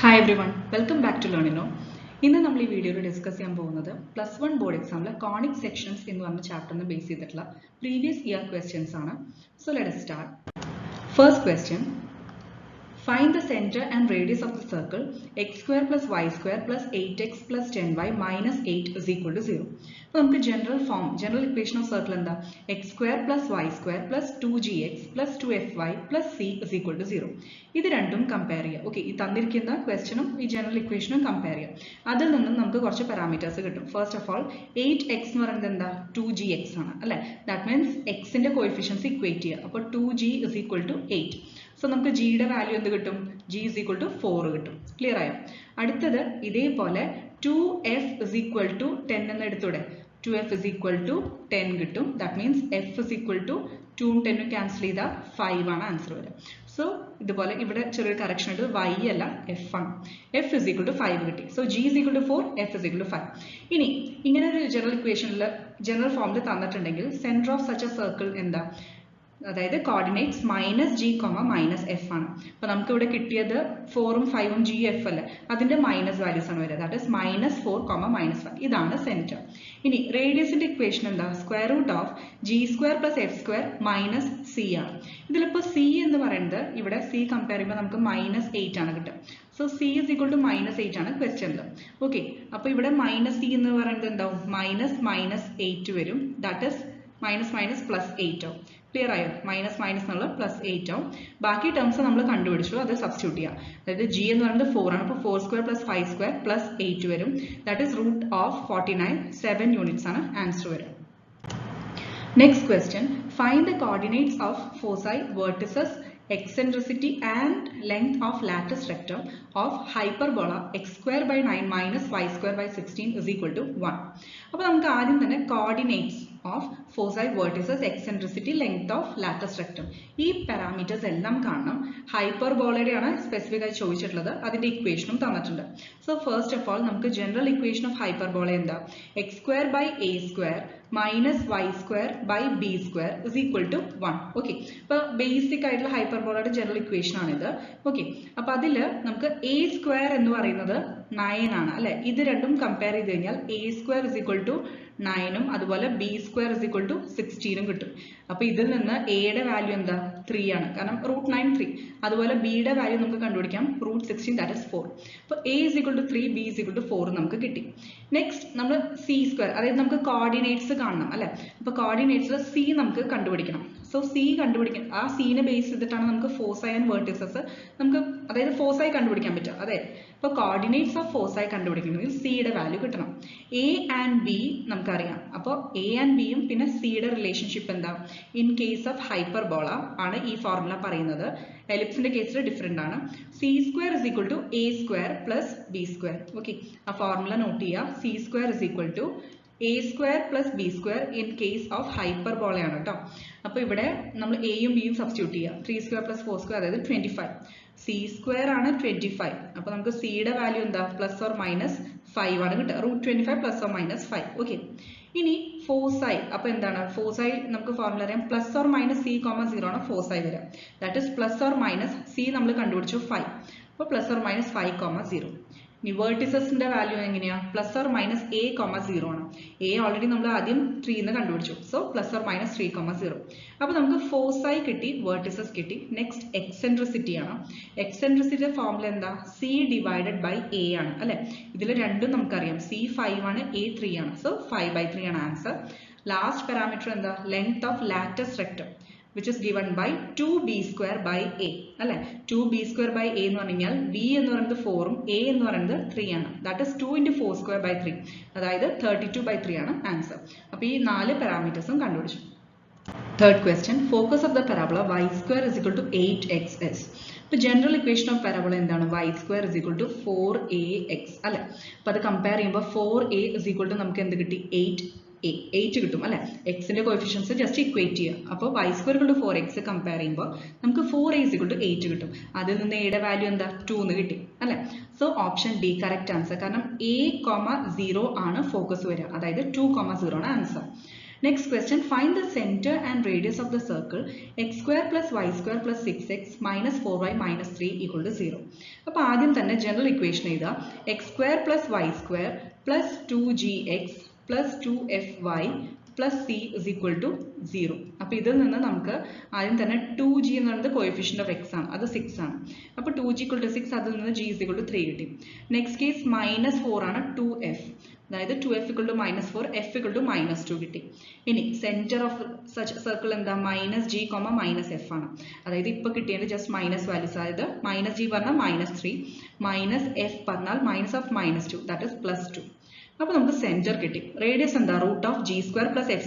Hi everyone, welcome back to Learnino. ഇന്ന് നമ്മൾ ഈ വീഡിയോയിൽ ഡിസ്കസ് ചെയ്യാൻ പോകുന്നത് +1 ബോർഡ് എക്സാമിലെ കോണിക് സെക്ഷൻസ് എന്ന് പറഞ്ഞ ചാപ്റ്ററിനെ ബേസ് ചെയ്തിട്ടുള്ള പ്രീവിയസ് ഇയർ ക്വസ്റ്റ്യൻസ് ആണ്. So let us start. First question. Find the center and radius of the circle x square plus y square plus 8x plus 10y minus 8 is equal to 0. അപ്പോൾ നമുക്ക് general equation of circle എന്താ x square plus y square plus 2gx plus 2fy plus c is equal to 0. ഇത് രണ്ടും compare ചെയ്യുക. Okay, ഈ തന്നിരിക്കുന്ന ക്വസ്റ്റ്യനും ഈ ജനറൽ ഇക്വേഷനും കമ്പയർ ചെയ്യാം. അതിൽ നിന്നും നമുക്ക് കുറച്ച് പാരാമീറ്റേഴ്സ് കിട്ടും. ഫസ്റ്റ് ഓഫ് ഓൾ 8x എന്ന് പറയുന്നത് എന്താ 2gx ആണ് അല്ലേ. ദാറ്റ് മീൻസ് എക്സിന്റെ കോഎഫിഷ്യൻസ് ഇക്വേറ്റ് ചെയ്യുക. അപ്പോൾ 2g is equal to 8. So നമുക്ക് ജിയുടെ വാല്യൂ എന്ത് കിട്ടും? g is equal to 4 കിട്ടും. ക്ലിയർ ആയോ? അടുത്തത് ഇതേപോലെ 2f is equal to 10 എന്ന് എടുത്തൂടെ. 2f is equal to 10 കിട്ടും. That means f is equal to 2 ഉം 10 ഉം ക്യാൻസൽ ചെയ്താൽ 5 ആണ് ആൻസർ വരിക. സോ ഇതുപോലെ ഇവിടെ ചെറിയൊരു കറക്ഷൻ ഉണ്ട്, y അല്ല f ആണ്. f is equal to 5 കിട്ടി. So g is equal to 4, f is equal to 5. ഇനി ഇങ്ങനെ ഒരു ജനറൽ ഇക്വേഷനിൽ ജനറൽ ഫോമിൽ തന്നിട്ടുണ്ടെങ്കിൽ centre of such A circle എന്താ? അതായത് കോർഡിനേറ്റ്സ് -g, -f ആണ്. അപ്പൊ നമുക്ക് ഇവിടെ കിട്ടിയത് 4ഉം 5ഉം g f അല്ലേ, അതിന്റെ മൈനസ് വാല്യൂസ് ആണ് വരിക. That is -4, -5. ഇതാണ് സെന്റർ. ഇനി റേഡിയസിന്റെ ഇക്വേഷൻ എന്താ? Square root of g² + f² - c ആണ്. ഇതിലിപ്പോ c എന്ന് പറയുന്നത് ഇവിടെ c കമ്പയർ ചെയ്യുമ്പോൾ നമുക്ക് -8 ആണ് കിട്ടുക. So c is equal to -8 ആണ് ക്വസ്റ്റ്യനിൽ. ഓക്കെ, അപ്പൊ ഇവിടെ -c എന്ന് പറയുന്നത് എന്താവും? -8 വരും. ദാറ്റ് ഈസ് -+8 ആവും. ക്ലിയർ ആയോ? -- എന്നുള്ള +8 ആവും. ബാക്കി ടേംസ് നമ്മൾ കണ്ടുപിടിച്ചു, അത് സബ്സ്റ്റിറ്റ്യൂട്ട് ചെയ്യാം. അതായത് g എന്ന് പറയുന്നത് 4 ആണ്. അപ്പോൾ 4² + 5² + 8 വരും. ദാറ്റ് ഈസ് √49, 7 യൂണിറ്റ്സ് ആണ് ആൻസർ വരും. Next question. Find the coordinates of foci, vertices, eccentricity and length of lattice rectum of hyperbola x² by 9 minus y² by 16 is equal to 1. അപ്പോൾ നമുക്ക് ആദ്യം തന്നെ coordinates of foci, vertices, eccentricity, length of latus rectum, ഈ parameters എല്ലാം കാണണം. ഹൈപ്പർബോളയുടെയാണ് specific ആയി ചോദിച്ചിട്ടുള്ളത്, അതിന്റെ ഇക്വേഷനും തന്നിട്ടുണ്ട്. സോ ഫസ്റ്റ് ഓഫ് ഓൾ നമുക്ക് ജനറൽ ഇക്വേഷൻ ഓഫ് ഹൈപ്പർബോള എന്താ? x² by a² minus y² by b² is equal to 1. Okay, അപ്പൊ ബേസിക് ആയിട്ടുള്ള ഹൈപ്പർബോളയുടെ ജനറൽ ഇക്വേഷൻ ആണിത്. ഓക്കെ, അപ്പൊ അതില് നമുക്ക് a² എന്ന് പറയുന്നത് 9 ആണ് അല്ലെ. ഇത് രണ്ടും കമ്പയർ ചെയ്ത് കഴിഞ്ഞാൽ a² is equal to 9 ഉം അതുപോലെ b² is equal to 16 ഉം കിട്ടും. അപ്പൊ ഇതിൽ നിന്ന് എയുടെ വാല്യൂ എന്താ? 3 ആണ്, കാരണം √9 3. അതുപോലെ ബിയുടെ വാല്യൂ നമുക്ക് കണ്ടുപിടിക്കാം, √16, ദാറ്റ് ഇസ് 4. അപ്പൊ a is equal to 3, b is equal to 4 നമുക്ക് കിട്ടി. നെക്സ്റ്റ് നമ്മൾ c², അതായത് നമുക്ക് കോർഡിനേറ്റ്സ് കാണണം അല്ലെ. അപ്പൊ കോർഡിനേറ്റ്സിൽ c നമുക്ക് കണ്ടുപിടിക്കണം. സോ c കണ്ടുപിടിക്കണം. ആ c നെ ബേസ് ചെയ്തിട്ടാണ് നമുക്ക് ഫോസൈ ആൻഡ് വെർട്ടിസസ് നമുക്ക്, അതായത് ഫോസൈ കണ്ടുപിടിക്കാൻ പറ്റും. അതെ, ഇപ്പൊ കോർഡിനേറ്റ്സ് ഓഫ് ഫോസൈ കണ്ടുപിടിക്കണമെങ്കിൽ സിയുടെ വാല്യൂ കിട്ടണം. എ ആൻഡ് ബി നമുക്കറിയാം. അപ്പോൾ എ ആൻഡ് ബിയും പിന്നെ സിയുടെ റിലേഷൻഷിപ്പ് എന്താ? ഇൻ കേസ് ഓഫ് ഹൈപ്പർബോള ആണ് ഈ ഫോർമുല പറയുന്നത്. എലിപ്സിന്റെ കേസിൽ ഡിഫറെന്റ് ആണ്. c² is equal to a² plus b². Okay, ആ ഫോർമുല നോട്ട് ചെയ്യുക. c² is equal to a² plus b² in case of hyperbola ആണ് കേട്ടോ. അപ്പൊ ഇവിടെ നമ്മൾ എയും ബിയും സബ്സ്റ്റിറ്റ്യൂട്ട് ചെയ്യുക. 3² plus 4², അതായത് 25. c² ആണ് 25. അപ്പൊ നമുക്ക് സിയുടെ വാല്യൂ എന്താ? ±5 ആണ് കിട്ടുക. √25 ±5. ഓക്കെ, ഇനി ഫോസൈ. അപ്പൊ എന്താണ് ഫോസൈ? നമുക്ക് ഫോർമുല അറിയാം, ±c, 0 ആണ് ഫോസൈ വരിക. ദാറ്റ് ഇസ് ±c നമ്മൾ കണ്ടുപിടിച്ചു 5. അപ്പൊ ±5, 0. ഇനി വെർട്ടിസസിന്റെ വാല്യൂ എങ്ങനെയാ? ±a, 0 ആണ്. a ഓൾറെഡി നമ്മൾ ആദ്യം 3 എന്ന് കണ്ടുപിടിച്ചു. സോ ±3, 0. അപ്പൊ നമുക്ക് ഫോസൈ കിട്ടി, വെർട്ടിസസ് കിട്ടി. നെക്സ്റ്റ് എക്സെൻട്രിസിറ്റി ആണ്. എക്സെൻട്രിസിറ്റിയുടെ ഫോർമുല എന്താ? c ഡിവൈഡഡ് ബൈ a ആണ് അല്ലെ. ഇതിൽ രണ്ടും നമുക്കറിയാം, c 5 ആണ്, a 3 ആണ്. സോ 5/3 ആണ് ആൻസർ. ലാസ്റ്റ് പാരാമീറ്റർ എന്താ? Length of latus rectum, which is given by 2b² by a അല്ലെ. 2b² by a എന്ന് പറഞ്ഞാൽ b എന്ന് പറയുന്നത് 4 ഉം a എന്ന് പറയുന്നത് 3 ആണ്. ദാറ്റ് is 2 × 4² by 3, അതായത് 32/3 ആണ് ആൻസർ. അപ്പൊ ഈ 4 പാരാമീറ്റേഴ്സും കണ്ടുപിടിച്ചു. Third question. Focus of the parabola y² is equal to 8xs. ഇപ്പൊ ജനറൽ ഇക്വേഷൻ ഓഫ് പാരബോള എന്താണ്? y² is equal to 4ax അല്ലെ. അപ്പൊ അത് കമ്പയർ ചെയ്യുമ്പോൾ 4a is equal to നമുക്ക് എന്ത് കിട്ടി? 8 കിട്ടും അല്ലെ. എക്സിന്റെ കോഎഫിഷ്യൻസ് ജസ്റ്റ് ഇക്വേറ്റ് ചെയ്യുക. അപ്പോൾ y² = 4x കമ്പയർ ചെയ്യുമ്പോൾ നമുക്ക് 4a = 8 കിട്ടും. അതിൽ നിന്ന് എയുടെ വാല്യൂ എന്താ? 2 എന്ന് കിട്ടി അല്ലെ. So option D correct answer, കാരണം a, 0 ആണ് ഫോക്കസ് വരിക, അതായത് 2, 0 ആണ് answer. Next question, find the center and radius of the circle x square plus y square plus 6x minus 4y minus 3 equal to 0. അപ്പോൾ ആദ്യം തന്നെ ജനറൽ ഇക്വേഷൻ എഴുതുക, x square plus y square plus 2gx plus 2fy plus c is equal to 0. അപ്പോൾ ഇതിൽ നിന്ന് നമുക്ക് ആദ്യം തന്നെ 2g എന്ന് പറയുന്നത് കോഎഫിഷ്യന്റ് ഓഫ് x ആണ്, അത് 6 ആണ്. അപ്പോൾ 2g equal to 6, അതിൽ നിന്ന് g is equal to 3 കിട്ടി. നെക്സ്റ്റ് കേസ് -4 ആണ്, 2f, അതായത് 2f equal to -4, f equal to -2 കിട്ടി. ഇനി സെന്റർ ഓഫ് സച്ച് സർക്കിൾ എന്താ, -g, -f ആണ്. അതായത് ഇപ്പോൾ കിട്ടിയത് ജസ്റ്റ് മൈനസ് വാല്യൂസ്, അതായത് -g പറഞ്ഞാൽ -3, -f പറഞ്ഞാൽ -2, ദാറ്റ് ഇസ് +2. അപ്പോൾ നമുക്ക് സെന്റർ കിട്ടി. റേഡിയസ് എന്താ, √g² + f²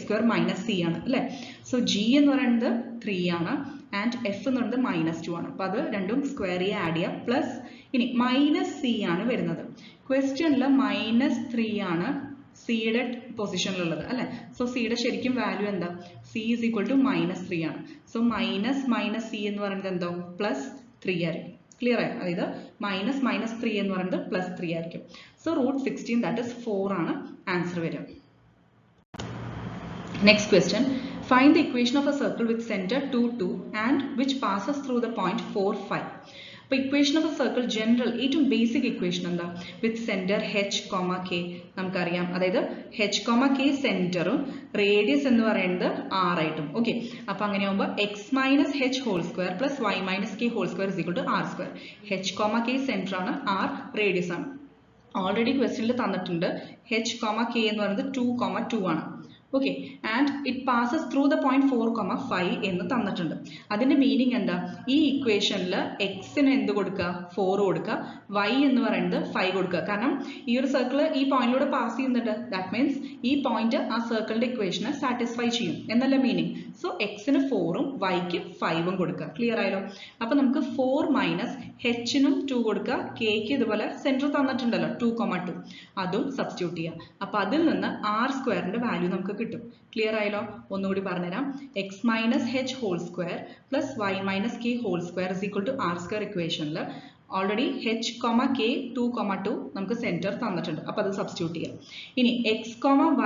- c ആണ് അല്ലേ. സോ g എന്ന് പറയുന്നത് 3 ആണ് ആൻഡ് f എന്ന് പറയുന്നത് -2 ആണ്. അപ്പോൾ അത് രണ്ടും സ്ക്വയർ ആഡ് ചെയ്യുക, പ്ലസ് ഇനി -c ആണ് വരുന്നത്. ക്വസ്റ്റ്യനിൽ -3 ആണ് സിയുടെ പൊസിഷനിലുള്ളത് അല്ലേ. സോ സിയുടെ ശരിക്കും വാല്യൂ എന്താ, c is equal to -3 ആണ്. സോ -c എന്ന് പറയുന്നത് എന്തോ +3 ആയിരിക്കും. ക്ലിയർ ആയി, അതായത് -3 എന്ന് പറയുന്നത് +3 ആയിരിക്കും. സോ √16, ദാറ്റ് ഇസ് 4 ആണ് ആൻസർ വരിക. Next question, find the equation of A circle with centre 2, 2 and which passes through the point 4, 5. അപ്പോൾ equation of A circle general ഏറ്റവും ബേസിക് ഇക്വേഷൻ എന്താ, വിത്ത് സെന്റർ h, k നമുക്കറിയാം. അതായത് h, k സെന്ററും radius എന്ന് പറയുന്നത് r ആയിട്ടും. ഓക്കെ, അപ്പോൾ അങ്ങനെയാകുമ്പോൾ x - h whole square plus y - k whole square is equal to r². h, k centre ആണ്, r റേഡിയസ് ആണ്. ഓൾറെഡി ക്വസ്റ്റ്യനിൽ തന്നിട്ടുണ്ട് h, k എന്ന് പറയുന്നത് 2, 2 ആണ്. Okay, and it passes through the point 4, 5 എന്ന് തന്നിട്ടുണ്ട്. അതിന്റെ മീനിങ് എന്താ, ഈ ഇക്വേഷനിൽ എക്സിന് എന്ത് കൊടുക്കുക, 4 കൊടുക്കുക, y എന്ന് പറയുന്നത് 5 കൊടുക്കുക. കാരണം ഈ ഒരു സർക്കിൾ ഈ പോയിന്റിലൂടെ പാസ് ചെയ്യുന്നുണ്ട്, ദാറ്റ് മീൻസ് ഈ പോയിന്റ് ആ സർക്കിളിന്റെ ഇക്വേഷനെ സാറ്റിസ്ഫൈ ചെയ്യും എന്നല്ല മീനിങ്. സോ എക്സിന് 4ഉം വൈക്ക് 5ഉം കൊടുക്കുക. ക്ലിയർ ആയല്ലോ. അപ്പൊ നമുക്ക് 4 - hനും 2 കൊടുക്കുക, kക്ക് ഇതുപോലെ സെന്റർ തന്നിട്ടുണ്ടല്ലോ 2, 2 അതും സബ്സ്റ്റിറ്റ്യൂട്ട് ചെയ്യുക. അപ്പൊ അതിൽ നിന്ന് r² വാല്യൂ നമുക്ക് കിട്ടും. ക്ലിയർ ആയല്ലോ. ഒന്നുകൂടി പറഞ്ഞുതരാം, x - h whole square plus y - k whole square is equal to r² ഇക്വേഷനിൽ ഓൾറെഡി h, k 2, 2 നമുക്ക് സെന്റർ തന്നിട്ടുണ്ട്, അപ്പൊ അത് സബ്സ്റ്റിറ്റ്യൂട്ട് ചെയ്യാം. ഇനി x,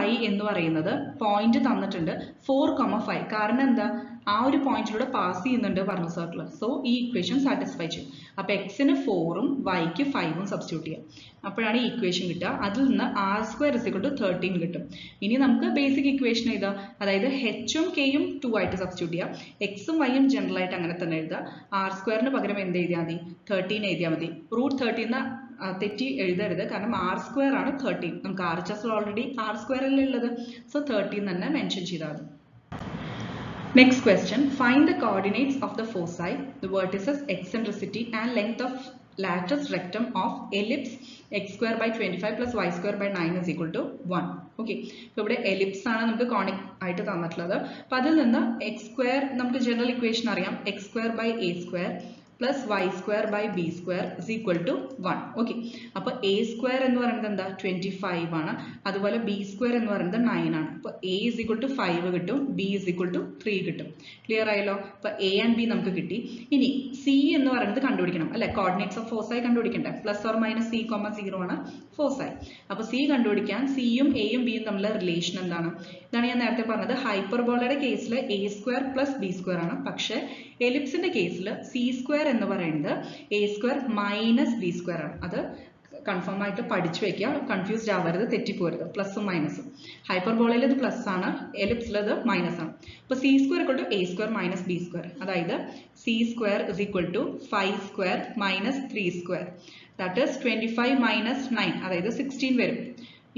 y എന്ന് പറയുന്നത് പോയിന്റ് തന്നിട്ടുണ്ട് 4, 5. കാരണം എന്താ, ആ ഒരു പോയിന്റിലൂടെ പാസ് ചെയ്യുന്നുണ്ട് പറഞ്ഞു സർക്കിൾ. സോ ഈ ഇക്വേഷൻ സാറ്റിസ്ഫൈ ചെയ്യും. അപ്പൊ എക്സിന് 4ഉം വൈക്ക് 5ഉം സബ്സ്റ്റിറ്റ്യൂട്ട് ചെയ്യാം. അപ്പോഴാണ് ഈ ഇക്വേഷൻ കിട്ടുക. അതിൽ നിന്ന് r² is equal to 13 കിട്ടും. ഇനി നമുക്ക് ബേസിക് ഇക്വേഷൻ എഴുതാം, അതായത് hഉം kയും 2 ആയിട്ട് സബ്സ്റ്റിറ്റ്യൂട്ട് ചെയ്യാം. എക്സും വൈയും ജനറൽ ആയിട്ട് അങ്ങനെ തന്നെ എഴുതാം. r² പകരം എന്ത് എഴുതിയാൽ മതി, 13 എഴുതിയാൽ മതി. √13 തെറ്റി എഴുതരുത്, കാരണം r² ആണ് 13. നമുക്ക് RHS ഓൾറെഡി r² അല്ലേ ഉള്ളത്. സോ 13 തന്നെ മെൻഷൻ ചെയ്താൽ മതി. Next question, find the coordinates of the foci, the vertices, eccentricity and length of latus rectum of ellipse x² by 25 plus y² by 9 is equal to 1. Okay, so ഇവിടെ ellipse ആണ് നമുക്ക് conic ആയിട്ട് തന്നിട്ടുള്ളത്. അപ്പോൾ അതിൽ നിന്ന് x² നമുക്ക് general equation അറിയാം, x² by a² plus y² by b² is equal to 1. Okay, അപ്പോൾ a² എന്ന് പറയുന്നത് എന്താ, 25 ആണ്. അതുപോലെ b² എന്ന് പറയുന്നത് 9 ആണ്. അപ്പോൾ a is equal to 5 കിട്ടും, b is equal to 3 കിട്ടും. ക്ലിയർ ആയല്ലോ. അപ്പോൾ a and b നമുക്ക് കിട്ടി. ഇനി c എന്ന് പറയുന്നത് കണ്ടുപിടിക്കണം അല്ലെ, കോർഡിനേറ്റ്സ് ഓഫ് ഫോസൈ കണ്ടുപിടിക്കണ്ടേ. +or - c, 0 ആണ് ഫോസൈ. അപ്പോൾ c കണ്ടുപിടിക്കാൻ c യും a യും b യും തമ്മിലുള്ള റിലേഷൻ എന്താണ്, ഇതാണ് ഞാൻ നേരത്തെ പറഞ്ഞത്. ഹൈപ്പർബോളയുടെ കേസിൽ a² plus b² ആണ്. പക്ഷേ എലിപ്സിന്റെ കേസിൽ c² എന്ന് പറയുന്നത് a² minus b² ആണ്. അത് കൺഫേം ആയിട്ട് പഠിച്ചു വെക്കുക, കൺഫ്യൂസ്ഡ് ആവരുത്, തെറ്റിപ്പോരുത്. പ്ലസും മൈനസും. ഹൈപ്പർബോളയിൽ ഇത് പ്ലസ് ആണ്, എലിപ്സിൽ ഇത് മൈനസ് ആണ്. അപ്പോൾ c² equal to a² minus b², അതായത് c² is equal to 5² minus 3², that is 25 minus 9, അതായത് 16 വരും.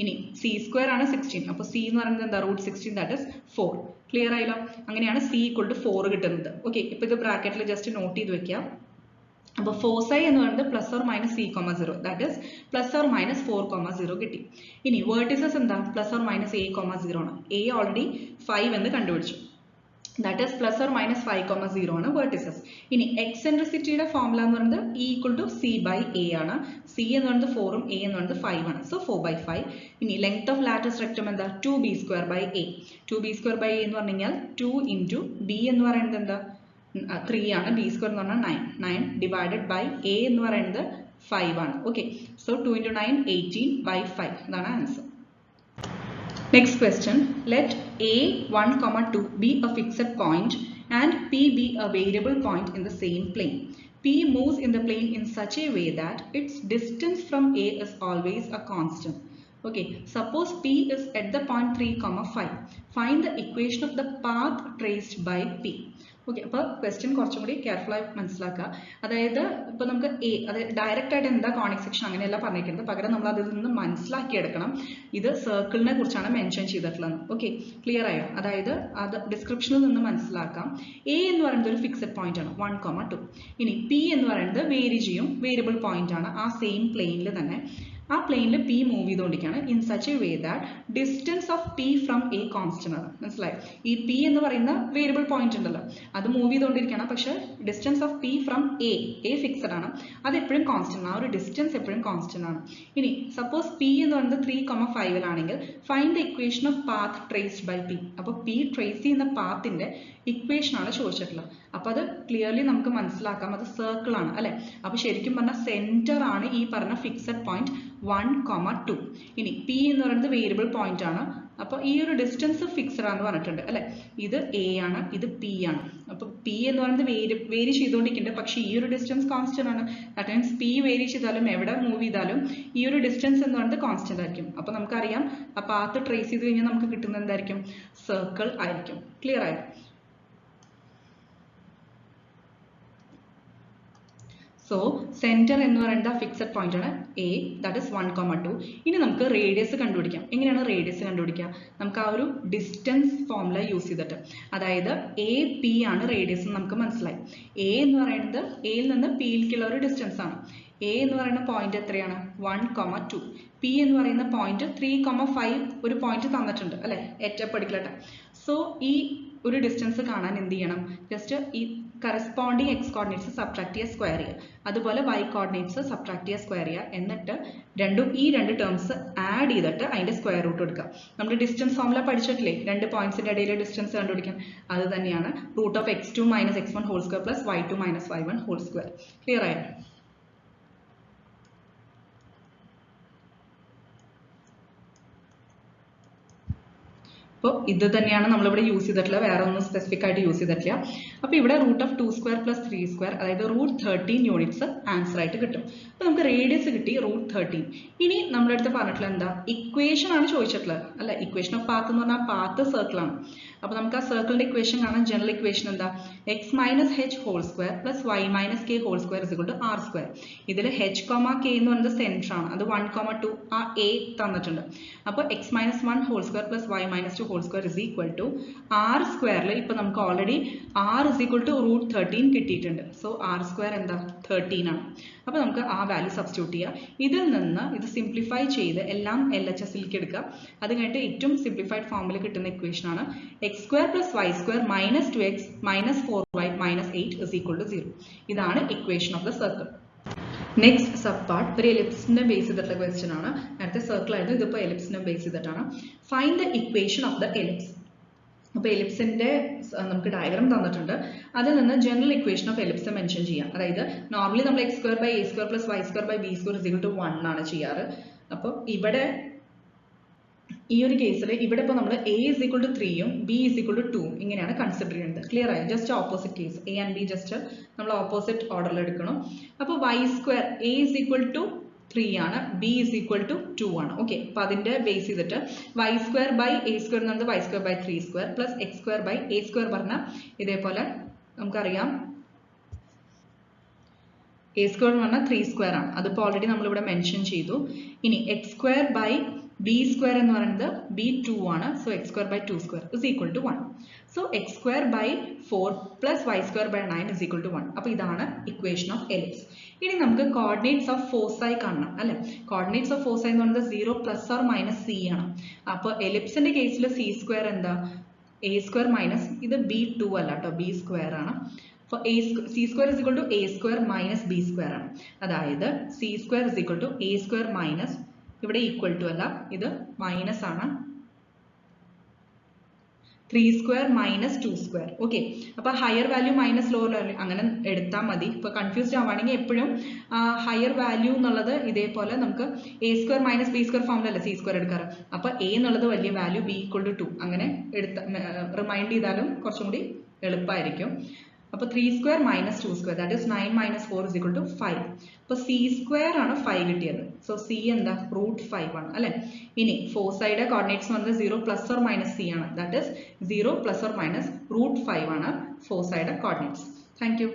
ഇനി c² ആണ് 16, അപ്പോൾ c എന്ന് പറയുന്നത് എന്താ, √16, that is 4. ക്ലിയർ ആയല്ലോ. അങ്ങനെയാണ് c equal to 4 കിട്ടുന്നത്. ഓക്കെ, ഇപ്പോൾ ഇത് ബ്രാക്കറ്റിൽ ജസ്റ്റ് നോട്ട് ചെയ്ത് വെക്കുക. അപ്പോൾ ഫോസൈ എന്ന് പറയുന്നത് +or - c, 0, that is +or - 4, 0 കിട്ടി. ഇനി വേർട്ടിസസ് എന്താ, +or - a, 0 ആണ്. a ഓൾറെഡി 5 എന്ന് കണ്ടുപിടിച്ചു, that is +or - 5, 0 ആണ് വേർട്ടിസസ്. ഇനി എക്സെൻട്രിസിറ്റിയുടെ ഫോർമുല എന്ന് പറയുന്നത് e = c by a ആണ്. c എന്ന് പറയുന്നത് 4ഉം a എന്ന് പറയുന്നത് 5 ആണ്. സോ 4/5. ഇനി ലെങ്ത് ഓഫ് ലാറ്റസ് റെക്ടം എന്താ, 2b² by a. 2b² by a എന്ന് പറഞ്ഞു കഴിഞ്ഞാൽ 2 into b എന്ന് പറയുന്നത് എന്താ, 3 ആണ്. b² എന്ന് പറഞ്ഞാൽ 9 divided by a എന്ന് പറയുന്നത് 5 ആണ്. ഓക്കെ, സോ 2 into 9 18/5, ഇതാണ് answer. Next question, let a 1, 2 be a fixed point and p be a variable point in the same plane. P moves in the plane in such a way that its distance from a is always a constant. Okay, suppose p is at the point 3, 5. Find the equation of the path traced by p. Okay, അപ്പോൾ question കുറച്ചും കൂടി careful ആയി മനസ്സിലാക്കുക. അതായത് ഇപ്പോൾ നമുക്ക് A, അതായത് direct ആയിട്ട് എന്താ കോണിക് സെക്ഷൻ അങ്ങനെയല്ല പറഞ്ഞിരിക്കുന്നത്, പകരം നമ്മൾ അതിൽ നിന്ന് മനസ്സിലാക്കിയെടുക്കണം ഇത് സർക്കിളിനെ കുറിച്ചാണ് മെൻഷൻ ചെയ്തിട്ടുള്ളത്. ഓക്കെ, ക്ലിയർ ആയോ? അതായത് അത് ഡിസ്ക്രിപ്ഷനിൽ നിന്ന് മനസ്സിലാക്കാം. എ എന്ന് പറയുന്നത് ഒരു ഫിക്സഡ് പോയിന്റ് ആണ് 1, 2. ഇനി പി എന്ന് പറയുന്നത് വേരി ചെയ്യും, വേരിയബിൾ പോയിന്റ് ആണ് ആ സെയിം പ്ലെയിനിൽ തന്നെ. ആ പ്ലെയിനിൽ പി മൂവ് ചെയ്തുകൊണ്ടിരിക്കുകയാണ് in such a way that distance of P from A constant ആണ്. മനസ്സിലായി? ഈ പി എന്ന് പറയുന്ന വേരിയബിൾ പോയിന്റ് ഉണ്ടല്ലോ, അത് മൂവ് ചെയ്തുകൊണ്ടിരിക്കുകയാണ്, പക്ഷെ distance of P from A fixed ആണ്, അത് എപ്പോഴും കോൺസ്റ്റന്റ് ആണ്, ആ ഒരു ഡിസ്റ്റൻസ് എപ്പോഴും കോൺസ്റ്റന്റ് ആണ്. ഇനി സപ്പോസ് പി എന്ന് പറയുന്നത് 3,5 find the equation of path traced by P. അപ്പോൾ പി ട്രേസ് ചെയ്യുന്ന പാത്തിന്റെ ഇക്വേഷൻ ആണ് ചോദിച്ചിട്ടുള്ളത്. അപ്പോൾ അത് ക്ലിയർലി നമുക്ക് മനസ്സിലാക്കാം, അത് സർക്കിൾ ആണ് അല്ലെ. അപ്പോൾ ശരിക്കും പറഞ്ഞാൽ സെന്റർ ആണ് ഈ പറഞ്ഞ ഫിക്സഡ് പോയിന്റ് 1, 2. ഇനി പി എന്ന് പറയുന്നത് വേരിയബിൾ പോയിന്റ് ആണ്, അപ്പോൾ ഈ ഒരു ഡിസ്റ്റൻസ് ഫിക്സഡ് ആണെന്ന് പറഞ്ഞിട്ടുണ്ട് അല്ലെ. ഇത് എ ആണ്, ഇത് പി ആണ്. അപ്പോൾ പി എന്ന് പറയുന്നത് വേരി ചെയ്തുകൊണ്ടിരിക്കുന്നുണ്ട്, പക്ഷേ ഈ ഒരു ഡിസ്റ്റൻസ് കോൺസ്റ്റന്റ് ആണ്. ദാറ്റ് മീൻസ് പി വേരി ചെയ്താലും എവിടെ മൂവ് ചെയ്താലും ഈ ഒരു ഡിസ്റ്റൻസ് എന്ന് പറയുന്നത് കോൺസ്റ്റന്റ് ആയിരിക്കും. അപ്പോൾ നമുക്കറിയാം ആ പാത്ത് ട്രേസ് ചെയ്ത് കഴിഞ്ഞാൽ നമുക്ക് കിട്ടുന്നത് എന്തായിരിക്കും? സർക്കിൾ ആയിരിക്കും. ക്ലിയർ ആയോ? സോ സെന്റർ എന്ന് പറയുന്നത് ഫിക്സഡ് പോയിന്റ് ആണ് എ, ദാറ്റ് ഇസ് 1, 2. ഇനി നമുക്ക് റേഡിയസ് കണ്ടുപിടിക്കാം. എങ്ങനെയാണ് റേഡിയസ് കണ്ടുപിടിക്കുക? നമുക്ക് ആ ഒരു ഡിസ്റ്റൻസ് ഫോർമുല യൂസ് ചെയ്തിട്ട്, അതായത് എ പി ആണ് റേഡിയസ് നമുക്ക് മനസ്സിലായി. എ എന്ന് പറയുന്നത് എയിൽ നിന്ന് പിയിലേക്കുള്ള ഒരു ഡിസ്റ്റൻസ് ആണ്. എ എന്ന് പറയുന്ന പോയിന്റ് എത്രയാണ്? 1, 2. പി എന്ന് പറയുന്ന പോയിന്റ് 3, 5 ഒരു പോയിന്റ് തന്നിട്ടുണ്ട് അല്ലെ, ഏറ്റവും പഠിക്കലട്ടെ. സോ ഈ ഒരു ഡിസ്റ്റൻസ് കാണാൻ എന്ത് ചെയ്യണം? ജസ്റ്റ് ഈ കറസ്പോണ്ടിങ് എക്സ് കോർഡിനേറ്റ്സ് സബ്ട്രാക്ട് ചെയ്യുക, സ്ക്വയർ ചെയ്യുക, അതുപോലെ വൈ കോർഡിനേറ്റ്സ് സബ്ട്രാക്ട് ചെയ്യുക, സ്ക്വയർ ചെയ്യുക, എന്നിട്ട് ഈ രണ്ട് ടേംസ് ആഡ് ചെയ്തിട്ട് അതിന്റെ സ്ക്വയർ റൂട്ട് എടുക്കുക. നമ്മൾ ഡിസ്റ്റൻസ് ഫോർമുല പഠിച്ചിട്ടില്ലേ, രണ്ട് പോയിന്റ്സിന്റെ ഇടയിലെ ഡിസ്റ്റൻസ് കണ്ടുപിടിക്കാൻ? അത് തന്നെയാണ് root of x2 - x1 whole square plus y2 - y1 whole square. Clear ആയോ? അപ്പോൾ ഇത് തന്നെയാണ് നമ്മളിവിടെ യൂസ് ചെയ്തിട്ടുള്ളത്, വേറെ ഒന്നും സ്പെസിഫിക് ആയിട്ട് യൂസ് ചെയ്തിട്ടില്ല. അപ്പോൾ ഇവിടെ റൂട്ട് ഓഫ് 2² + 3², അതായത് റൂട്ട് 13 യൂണിറ്റ്സ് ആൻസർ ആയിട്ട് കിട്ടും. അപ്പോൾ നമുക്ക് റേഡിയസ് കിട്ടി റൂട്ട് 13. ഇനി നമ്മുടെ അടുത്ത് പറഞ്ഞിട്ടുള്ള എന്താ? ഇക്വേഷൻ ആണ് ചോദിച്ചിട്ടുള്ളത് അല്ല. ഇക്വേഷൻ ഓഫ് പാത്ത് എന്ന് പറഞ്ഞാൽ പാത്ത് സർക്കിൾ ആണ്. അപ്പോൾ നമുക്ക് ആ സർക്കിളിന്റെ ഇക്വേഷൻ കാണാൻ ജനറൽ ഇക്വേഷൻ എന്താ? x - h whole square plus y - k whole square = r². ഇതിൽ h, k എന്ന് പറയുന്നത് സെന്റർ ആണ്, അത് 1, 2 ആ a തന്നിട്ടുണ്ട്. അപ്പോൾ x - 1 whole square plus y - 2 whole square = r². ഇപ്പൊ നമുക്ക് ഓൾറെഡി r √13 കിട്ടിയിട്ടുണ്ട്. സോ r² എന്താ? 13 ആണ്. അപ്പോൾ നമുക്ക് ആ വാല്യൂ സബ്സ്റ്റിറ്റ്യൂട്ട് ചെയ്യാം. ഇതിൽ നിന്ന് ഇത് സിംപ്ലിഫൈ ചെയ്ത് എല്ലാം LHSലേക്ക് എടുക്കുക. അത് കഴിഞ്ഞിട്ട് ഏറ്റവും സിംപ്ലിഫൈഡ് ഫോമിൽ കിട്ടുന്ന ഇക്വേഷൻ ആണ് x² + y² - 2x - 4y - 8 = 0. ഇതാണ് equation of the circle. Next sub part ഒരു എലിപ്സിനെ ബേസ് ചെയ്തിട്ടുള്ള ക്വസ്റ്റ്യൻ ആണ്. നേരത്തെ സർക്കിൾ ആയിരുന്നു, ഇതിപ്പോൾ എലിപ്സിനെ ബേസ് ചെയ്തിട്ടാണ്. Find the equation of the ellipse. അപ്പോൾ എലിപ്സിന്റെ നമുക്ക് ഡയഗ്രാം തന്നിട്ടുണ്ട്, അതിൽ നിന്ന് general equation of ellipse mention ചെയ്യാം. അതായത് നോർമലി നമ്മൾ x² / a² + y² / b² = 1 ആണ് ചെയ്യാറ്. അപ്പോൾ ഇവിടെ ഈ ഒരു കേസിൽ ഇവിടെ ഇപ്പോൾ നമ്മൾ a = 3ഉം b = 2ഉം ഇങ്ങനെയാണ് കൺസിഡർ ചെയ്യുന്നത്. ക്ലിയർ ആയി? Just opposite case, a and b just നമ്മൾ ഓപ്പോസിറ്റ് ഓർഡറിൽ എടുക്കണം. അപ്പോൾ y², a = 3 ആണ്, b = 2 ആണ്. ഓക്കെ, അപ്പോൾ അതിന്റെ ബേസ് ചെയ്തിട്ട് y² / a² എന്ന് പറയുന്നത് y² / 3² പ്ലസ് x² / a² പറഞ്ഞാൽ ഇതേപോലെ നമുക്കറിയാം a² എന്ന് പറഞ്ഞാൽ 3² ആണ്, അതിപ്പോൾ ഓൾറെഡി നമ്മളിവിടെ മെൻഷൻ ചെയ്തു. ഇനി x² / b² എന്ന് പറയുന്നത് b2 ആണ്. So x² / 2² = 1. So x² / 4 plus y² / 9 = 1. അപ്പോൾ ഇതാണ് ഇക്വേഷൻ ഓഫ് എലിപ്സ്. ഇനി നമുക്ക് കോർഡിനേറ്റ്സ് ഓഫ് ഫോസൈ കാണണം അല്ലെ. കോർഡിനേറ്റ്സ് ഓഫ് ഫോസൈ എന്ന് പറയുന്നത് 0 ± c ആണ്. അപ്പോൾ എലിപ്സിന്റെ കേസിൽ c² എന്താ? a² - ഇത് b2 അല്ല കേട്ടോ, b² ആണ്. അപ്പോൾ c² = a² - b² ആണ്. അതായത് c² = a² - ഇവിടെ ഈക്വൽ ടു അല്ല, ഇത് മൈനസ് ആണ്, 3 square minus 2 square. ഓക്കെ, അപ്പൊ higher value minus lower value അങ്ങനെ എടുത്താൽ മതി. ഇപ്പൊ കൺഫ്യൂസ്ഡ് ആവുകയാണെങ്കിൽ എപ്പോഴും ഹയർ വാല്യൂ എന്നുള്ളത് ഇതേപോലെ നമുക്ക് a square minus b square ഫോമിലല്ല സി സ്ക്വയർ എടുക്കാറ്. അപ്പൊ എ എന്നുള്ളത് വലിയ വാല്യൂ, ബി ഈക്വൽ ടു 2 അങ്ങനെ റിമൈൻഡ് ചെയ്താലും കുറച്ചും കൂടി എളുപ്പമായിരിക്കും. അപ്പൊ 3 square minus 2 square, that is 9 minus 4 is equal to 5. അപ്പൊ c square ആണ് 5 കിട്ടിയത്. സോ c എന്താ √5 ആണ് അല്ലെ. ഇനി ഫോർ സൈഡ് കോർഡിനേറ്റ്സ് എന്ന് പറഞ്ഞാൽ 0 പ്ലസ് ഓർ മൈനസ് c ആണ്. That is 0 plus or minus √5 ആണ് for side coordinates. Thank U.